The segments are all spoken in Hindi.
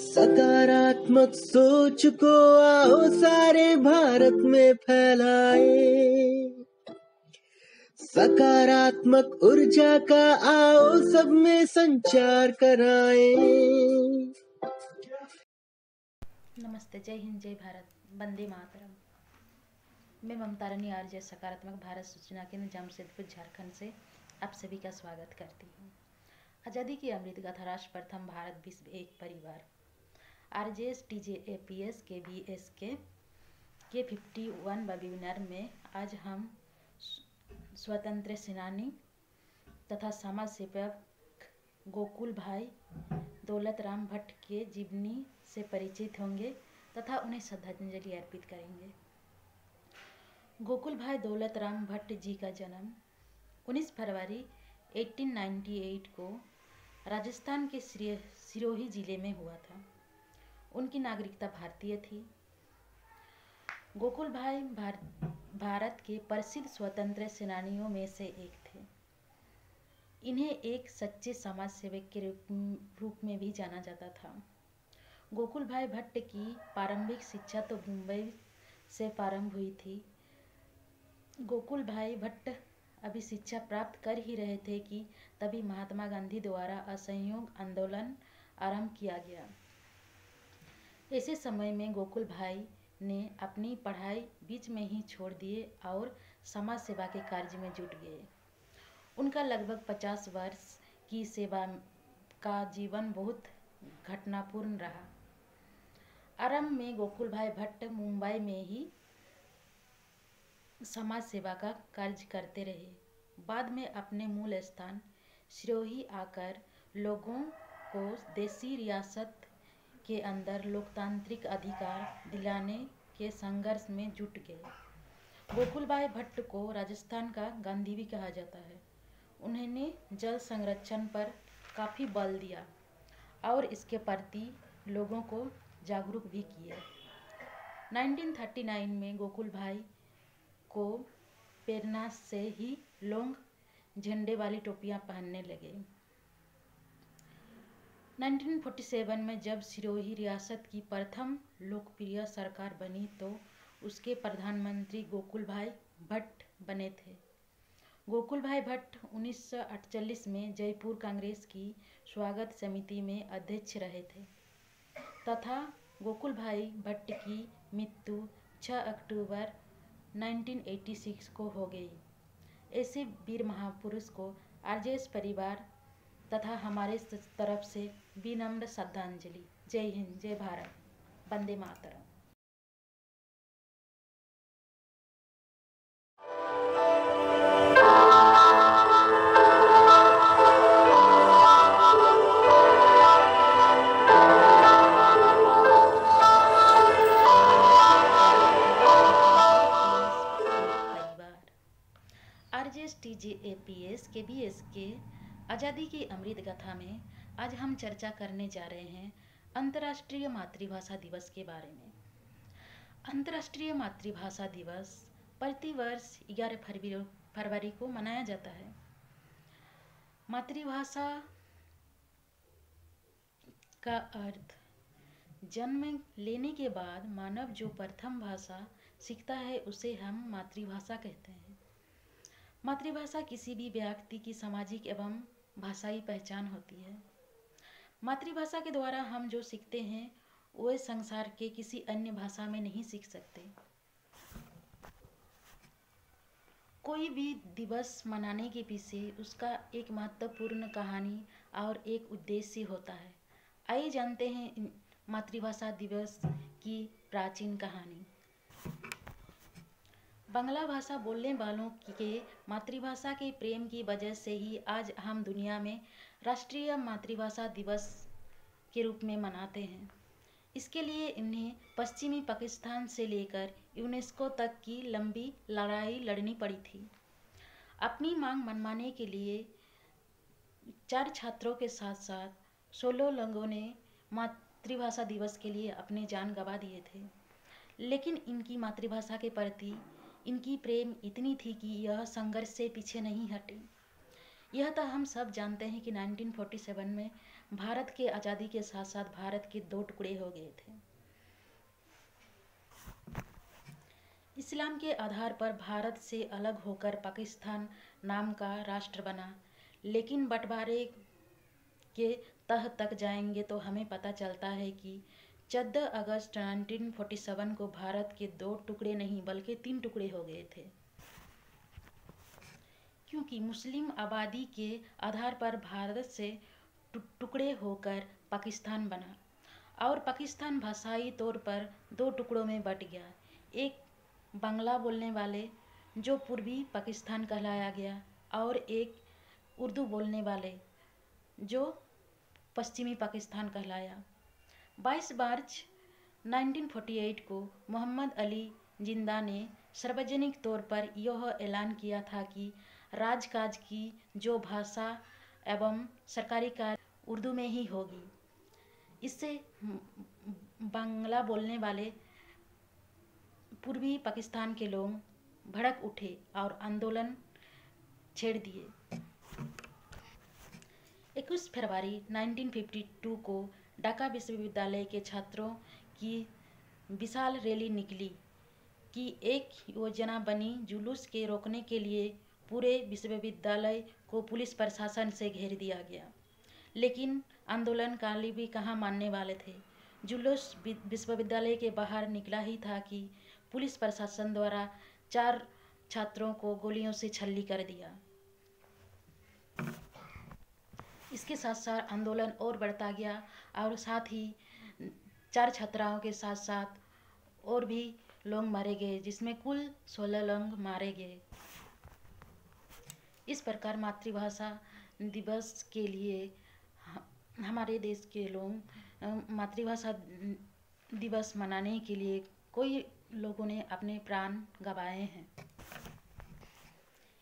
सकारात्मक सोच को आओ सारे भारत में फैलाए, सकारात्मक ऊर्जा का आओ सब में संचार कराएं। नमस्ते, जय हिंद, जय भारत, वंदे मातरम। मैं ममता रानी आरजे सकारात्मक भारत सूचना केंद्र जमशेदपुर झारखंड से आप सभी का स्वागत करती हूँ। आज़ादी की अमृत गाथा राष्ट्र प्रथम भारत विश्व एक परिवार RJS TJAPS KVS के 51 वेबिनार में आज हम स्वतंत्र सेनानी तथा समाज सेवक गोकुल भाई दौलत राम भट्ट के जीवनी से परिचित होंगे तथा उन्हें श्रद्धांजलि अर्पित करेंगे। गोकुल भाई दौलत राम भट्ट जी का जन्म 19 फरवरी 1898 को राजस्थान के सिरोही जिले में हुआ था। उनकी नागरिकता भारतीय थी। गोकुल भाई भारत के प्रसिद्ध स्वतंत्र सेनानियों में से एक थे। इन्हें एक सच्चे समाज सेवक के रूप में भी जाना जाता था। गोकुल भाई भट्ट की प्रारंभिक शिक्षा तो मुंबई से प्रारंभ हुई थी। गोकुल भाई भट्ट अभी शिक्षा प्राप्त कर ही रहे थे कि तभी महात्मा गांधी द्वारा असहयोग आंदोलन आरंभ किया गया। ऐसे समय में गोकुल भाई ने अपनी पढ़ाई बीच में ही छोड़ दिए और समाज सेवा के कार्य में जुट गए। उनका लगभग 50 वर्ष की सेवा का जीवन बहुत घटनापूर्ण रहा। आरंभ में गोकुल भाई भट्ट मुंबई में ही समाज सेवा का कार्य करते रहे। बाद में अपने मूल स्थान सिरोही आकर लोगों को देसी रियासत के अंदर लोकतांत्रिक अधिकार दिलाने के संघर्ष में जुट गए। गोकुल भाई भट्ट को राजस्थान का गांधी भी कहा जाता है। उन्होंने जल संरक्षण पर काफ़ी बल दिया और इसके प्रति लोगों को जागरूक भी किए। 1939 में गोकुल भाई को प्रेरणा से ही लोग झंडे वाली टोपियां पहनने लगे। 1947 में जब सिरोही रियासत की प्रथम लोकप्रिय सरकार बनी तो उसके प्रधानमंत्री गोकुल भाई भट्ट बने थे। गोकुल भाई भट्ट 1948 में जयपुर कांग्रेस की स्वागत समिति में अध्यक्ष रहे थे तथा गोकुल भाई भट्ट की मृत्यु 6 अक्टूबर 1986 को हो गई। ऐसे वीर महापुरुष को RJS परिवार तथा हमारे तरफ से विनम्र श्रद्धांजलि। जय हिंद, जय Bharat, Vande Mataram. RJS TJAPS KVS के आज़ादी की अमृत गाथा में आज हम चर्चा करने जा रहे हैं अंतर्राष्ट्रीय मातृभाषा दिवस के बारे में। अंतर्राष्ट्रीय मातृभाषा दिवस प्रतिवर्ष 11 फरवरी को मनाया जाता है। मातृभाषा का अर्थ जन्म लेने के बाद मानव जो प्रथम भाषा सीखता है उसे हम मातृभाषा कहते हैं। मातृभाषा किसी भी व्यक्ति की सामाजिक एवं भाषाई पहचान होती है। मातृभाषा के द्वारा हम जो सीखते हैं वह संसार के किसी अन्य भाषा में नहीं सीख सकते। कोई भी दिवस मनाने के पीछे उसका एक महत्वपूर्ण कहानी और एक उद्देश्य होता है। आइए जानते हैं मातृभाषा दिवस की प्राचीन कहानी। बांग्ला भाषा बोलने वालों के मातृभाषा के प्रेम की वजह से ही आज हम दुनिया में राष्ट्रीय मातृभाषा दिवस के रूप में मनाते हैं। इसके लिए इन्हें पश्चिमी पाकिस्तान से लेकर यूनेस्को तक की लंबी लड़ाई लड़नी पड़ी थी। अपनी मांग मनवाने के लिए 4 छात्रों के साथ साथ 16 लोगों ने मातृभाषा दिवस के लिए अपने जान गंवा दिए थे। लेकिन इनकी मातृभाषा के प्रति इनकी प्रेम इतनी थी कि यह संघर्ष से पीछे नहीं हटे। यह तो हम सब जानते हैं कि 1947 में भारत के आज़ादी के साथ साथ भारत के दो टुकड़े हो गए थे। इस्लाम के आधार पर भारत से अलग होकर पाकिस्तान नाम का राष्ट्र बना, लेकिन बंटवारे के तह तक जाएंगे तो हमें पता चलता है कि 14 अगस्त 1947 को भारत के दो टुकड़े नहीं बल्कि 3 टुकड़े हो गए थे, क्योंकि मुस्लिम आबादी के आधार पर भारत से टुकड़े होकर पाकिस्तान बना और पाकिस्तान भाषाई तौर पर 2 टुकड़ों में बट गया। एक बांग्ला बोलने वाले जो पूर्वी पाकिस्तान कहलाया गया और एक उर्दू बोलने वाले जो पश्चिमी पाकिस्तान कहलाया। 22 मार्च 1948 को मोहम्मद अली जिंदा ने सार्वजनिक तौर पर यह ऐलान किया था कि राजकाज की जो भाषा एवं सरकारी कार्य उर्दू में ही होगी। इससे बांग्ला बोलने वाले पूर्वी पाकिस्तान के लोग भड़क उठे और आंदोलन छेड़ दिए। 21 फरवरी 1952 को ढाका विश्वविद्यालय के छात्रों की विशाल रैली निकली कि एक योजना बनी जुलूस के रोकने के लिए पूरे विश्वविद्यालय को पुलिस प्रशासन से घेर दिया गया, लेकिन आंदोलनकारी भी कहाँ मानने वाले थे। जुलूस विश्वविद्यालय के बाहर निकला ही था कि पुलिस प्रशासन द्वारा 4 छात्रों को गोलियों से छल्ली कर दिया। इसके साथ साथ आंदोलन और बढ़ता गया और साथ ही 4 छात्राओं के साथ साथ और भी लोग मारे गए, जिसमें कुल 16 लोग मारे गए। इस प्रकार मातृभाषा दिवस के लिए हमारे देश के लोग मातृभाषा दिवस मनाने के लिए कई लोगों ने अपने प्राण गंवाए हैं।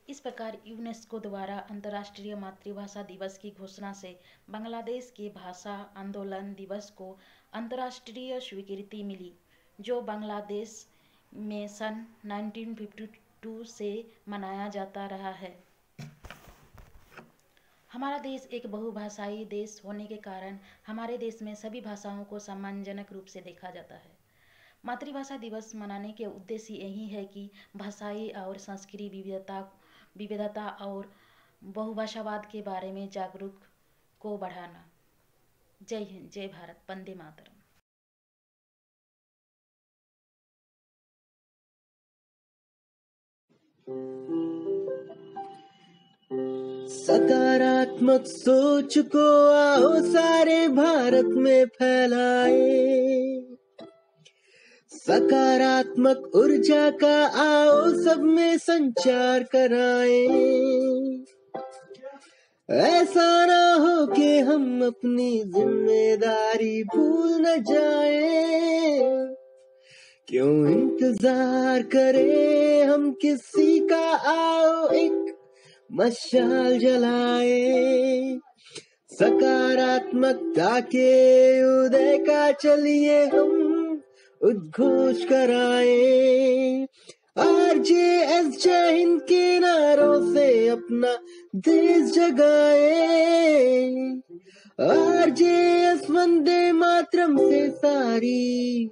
इस प्रकार यूनेस्को द्वारा अंतर्राष्ट्रीय मातृभाषा दिवस की घोषणा से बांग्लादेश के भाषा आंदोलन दिवस को अंतर्राष्ट्रीय स्वीकृति मिली, जो बांग्लादेश में सन 1952 से मनाया जाता रहा है। हमारा देश एक बहुभाषाई देश होने के कारण हमारे देश में सभी भाषाओं को सम्मानजनक रूप से देखा जाता है। मातृभाषा दिवस मनाने के उद्देश्य यही है कि भाषाई और सांस्कृतिक विविधता और बहुभाषावाद के बारे में जागरूक को बढ़ाना। जय हिंद, जय भारत, वंदे मातरम। सकारात्मक सोच को आओ सारे भारत में फैलाए, सकारात्मक ऊर्जा का आओ सब में संचार कराए। ऐसा ना हो कि हम अपनी जिम्मेदारी भूल न जाए, क्यों इंतजार करें हम किसी का, आओ एक मशाल जलाए। सकारात्मकता के उदय का चलिए हम उद्घोष कराए। RJS जय हिंद के नारों से अपना देश जगाए। RJS वंदे मातरम से सारी